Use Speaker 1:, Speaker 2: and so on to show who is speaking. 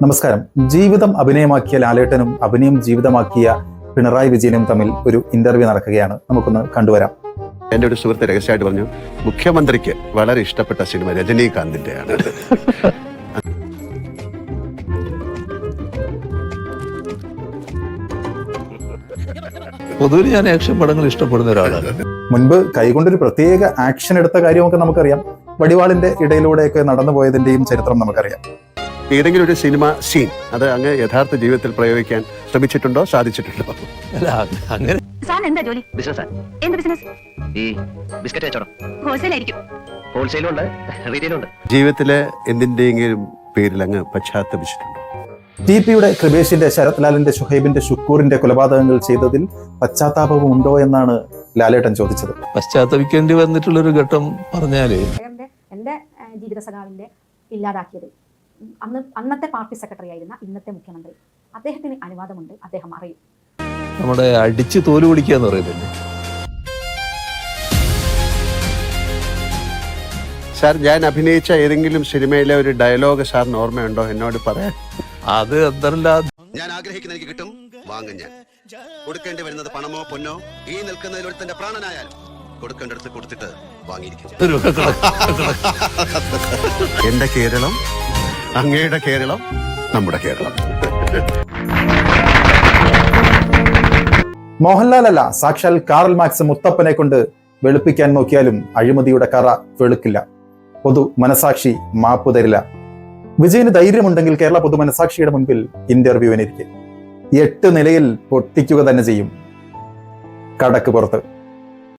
Speaker 1: നമസ്കാരം. ജീവിതം അഭിനയമാക്കിയ ലാലേട്ടനും അഭിനയം ജീവിതമാക്കിയ പിണറായി വിജയനും തമ്മിൽ ഒരു ഇന്റർവ്യൂ നടക്കുകയാണ്. നമുക്കൊന്ന് കണ്ടുവരാം.
Speaker 2: എൻ്റെ ഒരു സുഹൃത്ത് രഹസ്യമായിട്ട് പറഞ്ഞു, മുഖ്യമന്ത്രിക്ക് വളരെ ഇഷ്ടപ്പെട്ട സിനിമ രജനീകാന്തിന്റെയാണ്.
Speaker 3: പൊതുവിൽ ഞാൻ ആക്ഷൻ പടങ്ങൾ ഇഷ്ടപ്പെടുന്ന ഒരാളാണ്.
Speaker 1: മുൻപ് കൈകൊണ്ടൊരു പ്രത്യേക ആക്ഷൻ എടുത്ത കാര്യമൊക്കെ നമുക്കറിയാം. വടിവാളിന്റെ ഇടയിലൂടെയൊക്കെ നടന്നു പോയതിന്റെയും ചരിത്രം നമുക്കറിയാം.
Speaker 2: ഏതെങ്കിലും ഒരു സിനിമ സീൻ അത് അങ്ങ് യഥാർത്ഥ ജീവിതത്തിൽ പ്രയോഗിക്കാൻ ശ്രമിച്ചിട്ടുണ്ടോ, സാധിച്ചിട്ടുണ്ടോ?
Speaker 3: അല്ല, അങ്ങനെ
Speaker 4: എന്താ ജോലി? ബിസിനസ്. എന്ത് ബിസിനസ്? ഈ ബിസ്ക്കറ്റ് കച്ചവടം. ഹോൾസെയിൽ ആയിരിക്കും. ഹോൾസെയിലും ഉണ്ട്, റീറ്റെയിലും ഉണ്ട്.
Speaker 2: ജീവിതത്തിലെ എന്തിന്റെയെങ്കിലും പേരിൽ അങ്ങ് പശ്ചാത്തപിച്ചിട്ടുണ്ടോ?
Speaker 1: ടിപിയുടെ കൃപേഷിന്റെ, ശരത് ലാലിന്റെ, ഷുഹൈബിന്റെ, ഷുക്കൂറിന്റെ കൊലപാതകങ്ങൾ ചെയ്തതിൽ പശ്ചാത്താപവും ഉണ്ടോ എന്നാണ് ലാലേട്ടൻ ചോദിച്ചത്.
Speaker 3: പശ്ചാത്തപിക്കേണ്ടി വന്നിട്ടുള്ളൊരു ഘട്ടം പറഞ്ഞാല്
Speaker 5: എൻ്റെ ജീവിത സഖാവിൻ്റെ ഇല്ലാതാക്കിയത് അന്നത്തെ പാർട്ടി സെക്രട്ടറി ആയിരുന്ന ഇന്നത്തെ മുഖ്യമന്ത്രി. അദ്ദേഹത്തിന് അനുവാദമുണ്ട്, അദ്ദേഹം അറിയും.
Speaker 3: നമ്മുടെ അടിച്ച് തോല് പിടിക്കുക എന്ന് പറയുന്നില്ലേ.
Speaker 2: സാർ, ഞാൻ അഭിനയിച്ച ഏതെങ്കിലും സിനിമയിലെ ഒരു ഡയലോഗ് സാറിന് ഓർമ്മയുണ്ടോ? എന്നോട് പറയാൻ.
Speaker 3: അത് എന്തല്ല,
Speaker 2: ഞാൻ ആഗ്രഹിക്കുന്ന എനിക്ക് കിട്ടും, വാങ്ങും. ഞാൻ കൊടുക്കേണ്ടി വരുന്നത് പണമോ പൊന്നോ, ഈ നിൽക്കുന്നതിൽ ഒരുത്തന്റെ പ്രാണനായാലും കൊടുക്കേണ്ടടുത്ത് കൊടുത്തിട്ട് വാങ്ങിയിരിക്കും. എന്റെ കേരളം, അങ്ങയുടെ കേരളം, നമ്മുടെ കേരളം.
Speaker 1: മോഹൻലാൽ അല്ല, സാക്ഷാൽ കാറൽ മാക്സ് മുത്തപ്പനെ കൊണ്ട് വെളുപ്പിക്കാൻ നോക്കിയാലും അഴിമതിയുടെ കറ വെളുക്കില്ല. പൊതു മനസാക്ഷി മാപ്പ് തരില്ല. വിജയന് ധൈര്യമുണ്ടെങ്കിൽ കേരള പൊതു മനസാക്ഷിയുടെ മുൻപിൽ ഇന്റർവ്യൂവിനിരിക്കെ 8 നിലയിൽ പൊട്ടിക്കുക തന്നെ ചെയ്യും. കടക്ക് പുറത്ത്.